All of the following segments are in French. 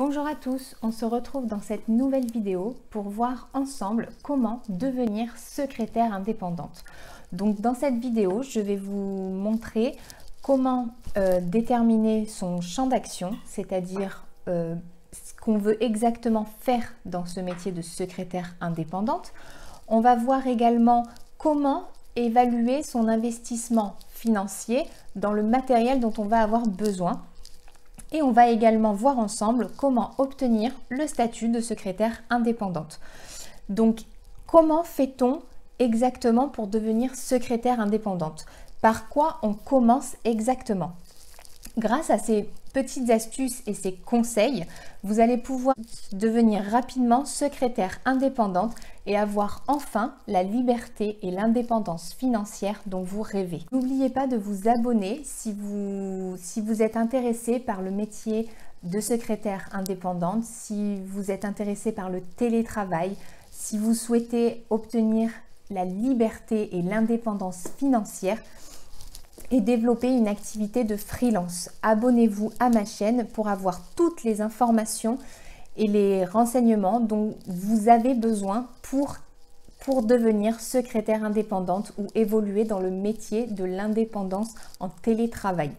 Bonjour à tous, on se retrouve dans cette nouvelle vidéo pour voir ensemble comment devenir secrétaire indépendante. Donc dans cette vidéo, je vais vous montrer comment déterminer son champ d'action, c'est-à-dire ce qu'on veut exactement faire dans ce métier de secrétaire indépendante. On va voir également comment évaluer son investissement financier dans le matériel dont on va avoir besoin. Et on va également voir ensemble comment obtenir le statut de secrétaire indépendante. Donc, comment fait-on exactement pour devenir secrétaire indépendante? Par quoi on commence exactement? Grâce à ces petites astuces et ces conseils, vous allez pouvoir devenir rapidement secrétaire indépendante et avoir enfin la liberté et l'indépendance financière dont vous rêvez. N'oubliez pas de vous abonner si vous êtes intéressé par le métier de secrétaire indépendante, si vous êtes intéressé par le télétravail, si vous souhaitez obtenir la liberté et l'indépendance financière et développer une activité de freelance. Abonnez-vous à ma chaîne pour avoir toutes les informations et les renseignements dont vous avez besoin pour devenir secrétaire indépendante ou évoluer dans le métier de l'indépendance en télétravail.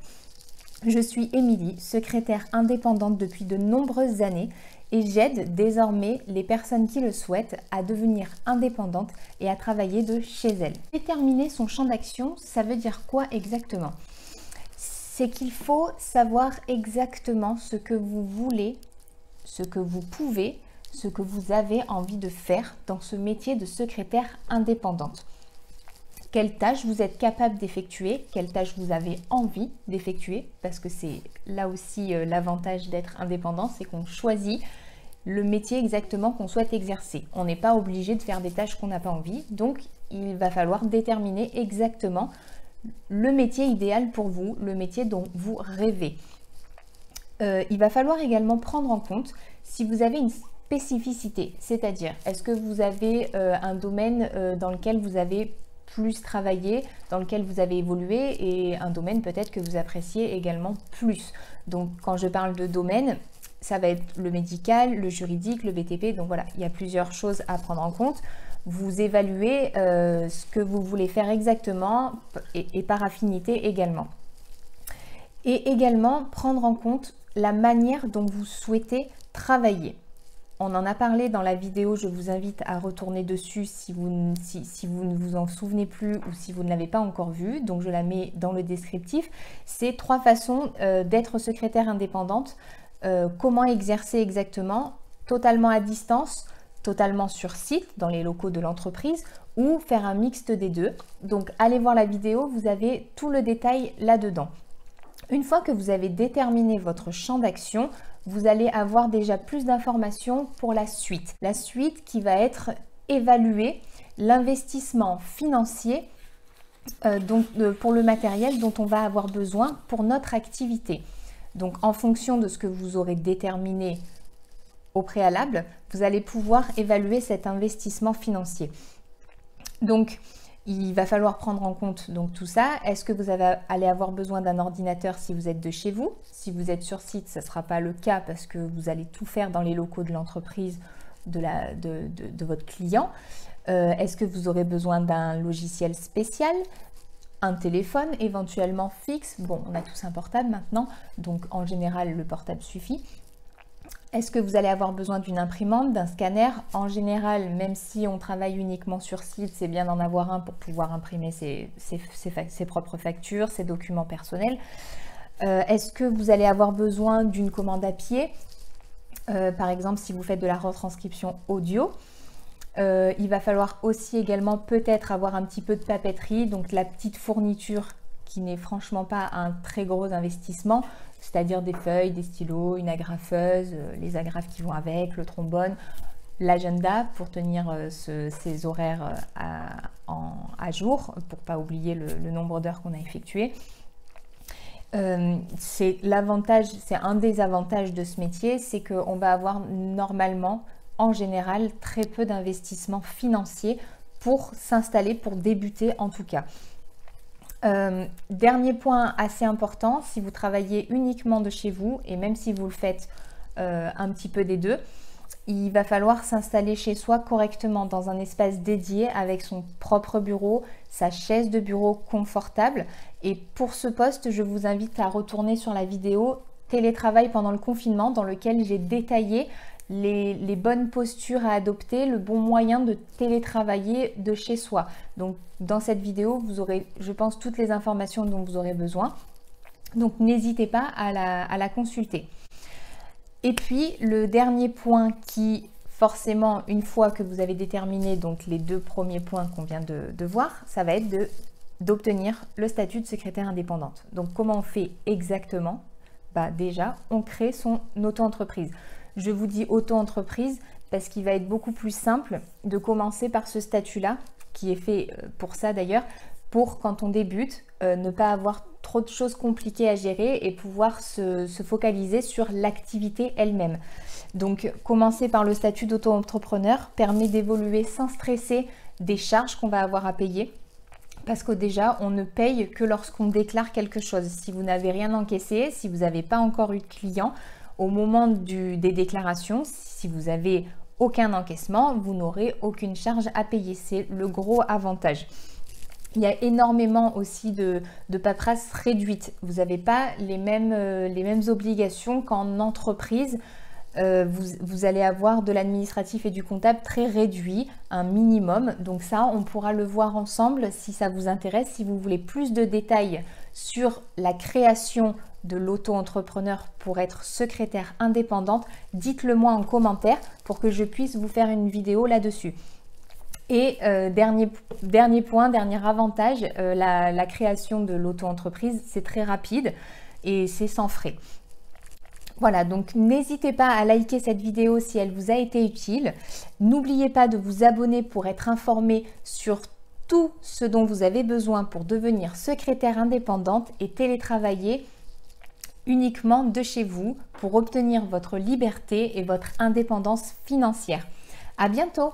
Je suis Émilie, secrétaire indépendante depuis de nombreuses années et j'aide désormais les personnes qui le souhaitent à devenir indépendantes et à travailler de chez elles. Déterminer son champ d'action, ça veut dire quoi exactement? C'est qu'il faut savoir exactement ce que vous voulez, ce que vous pouvez, ce que vous avez envie de faire dans ce métier de secrétaire indépendante. Quelles tâches vous êtes capable d'effectuer, quelles tâches vous avez envie d'effectuer, parce que c'est là aussi l'avantage d'être indépendant, c'est qu'on choisit le métier exactement qu'on souhaite exercer. On n'est pas obligé de faire des tâches qu'on n'a pas envie, donc il va falloir déterminer exactement le métier idéal pour vous, le métier dont vous rêvez. Il va falloir également prendre en compte si vous avez une spécificité, c'est-à-dire est-ce que vous avez un domaine dans lequel vous avez plus travaillé, dans lequel vous avez évolué et un domaine peut-être que vous appréciez également plus. Donc quand je parle de domaine, ça va être le médical, le juridique, le BTP, donc voilà, il y a plusieurs choses à prendre en compte. Vous évaluez ce que vous voulez faire exactement et par affinité également. Et également prendre en compte la manière dont vous souhaitez travailler. On en a parlé dans la vidéo, je vous invite à retourner dessus si vous ne vous en souvenez plus ou si vous ne l'avez pas encore vue. Donc je la mets dans le descriptif. C'est 3 façons d'être secrétaire indépendante. Comment exercer exactement, totalement à distance, totalement sur site, dans les locaux de l'entreprise, ou faire un mixte des deux. Donc allez voir la vidéo, vous avez tout le détail là-dedans. Une fois que vous avez déterminé votre champ d'action, vous allez avoir déjà plus d'informations pour la suite. La suite qui va être évaluer l'investissement financier pour le matériel dont on va avoir besoin pour notre activité. Donc en fonction de ce que vous aurez déterminé au préalable, vous allez pouvoir évaluer cet investissement financier. Donc il va falloir prendre en compte donc tout ça. Est-ce que vous allez avoir besoin d'un ordinateur si vous êtes de chez vous? Si vous êtes sur site, ça ne sera pas le cas parce que vous allez tout faire dans les locaux de l'entreprise de votre client. Est-ce que vous aurez besoin d'un logiciel spécial? Un téléphone éventuellement fixe? Bon, on a tous un portable maintenant, donc en général le portable suffit. Est-ce que vous allez avoir besoin d'une imprimante, d'un scanner? En général, même si on travaille uniquement sur site, c'est bien d'en avoir un pour pouvoir imprimer ses propres factures, ses documents personnels. Est-ce que vous allez avoir besoin d'une commande à pied? Par exemple, si vous faites de la retranscription audio. Il va falloir aussi également peut-être avoir un petit peu de papeterie, donc la petite fourniture qui n'est franchement pas un très gros investissement, c'est-à-dire des feuilles, des stylos, une agrafeuse, les agrafes qui vont avec, le trombone, l'agenda pour tenir ses horaires à jour, pour ne pas oublier le nombre d'heures qu'on a effectuées. C'est un des avantages de ce métier, c'est qu'on va avoir normalement, en général, très peu d'investissement financier pour s'installer, pour débuter en tout cas. Dernier point assez important, si vous travaillez uniquement de chez vous et même si vous le faites un petit peu des deux. Il va falloir s'installer chez soi correctement dans un espace dédié avec son propre bureau, sa chaise de bureau confortable. Et pour ce poste, je vous invite à retourner sur la vidéo télétravail pendant le confinement dans lequel j'ai détaillé les bonnes postures à adopter, le bon moyen de télétravailler de chez soi. Donc dans cette vidéo, vous aurez, je pense, toutes les informations dont vous aurez besoin. Donc n'hésitez pas à la consulter. Et puis le dernier point qui, forcément, une fois que vous avez déterminé donc les deux premiers points qu'on vient de voir, ça va être d'obtenir le statut de secrétaire indépendante. Donc comment on fait exactement? Déjà, on crée son auto-entreprise. Je vous dis auto-entreprise parce qu'il va être beaucoup plus simple de commencer par ce statut-là, qui est fait pour ça d'ailleurs, pour quand on débute, ne pas avoir trop de choses compliquées à gérer et pouvoir se focaliser sur l'activité elle-même. Donc, commencer par le statut d'auto-entrepreneur permet d'évoluer sans stresser des charges qu'on va avoir à payer. Parce que déjà, on ne paye que lorsqu'on déclare quelque chose. Si vous n'avez rien encaissé, si vous n'avez pas encore eu de client, au moment des déclarations, si vous n'avez aucun encaissement, vous n'aurez aucune charge à payer. C'est le gros avantage. Il y a énormément aussi de paperasse réduite. Vous n'avez pas les mêmes obligations qu'en entreprise. Vous allez avoir de l'administratif et du comptable très réduit, un minimum. Donc ça, on pourra le voir ensemble si ça vous intéresse. Si vous voulez plus de détails sur la création de l'auto-entrepreneur pour être secrétaire indépendante, dites-le moi en commentaire pour que je puisse vous faire une vidéo là-dessus. Et dernier point, dernier avantage, la création de l'auto-entreprise, c'est très rapide et c'est sans frais. Voilà, donc n'hésitez pas à liker cette vidéo si elle vous a été utile. N'oubliez pas de vous abonner pour être informé sur tout ce dont vous avez besoin pour devenir secrétaire indépendante et télétravailler uniquement de chez vous pour obtenir votre liberté et votre indépendance financière. À bientôt!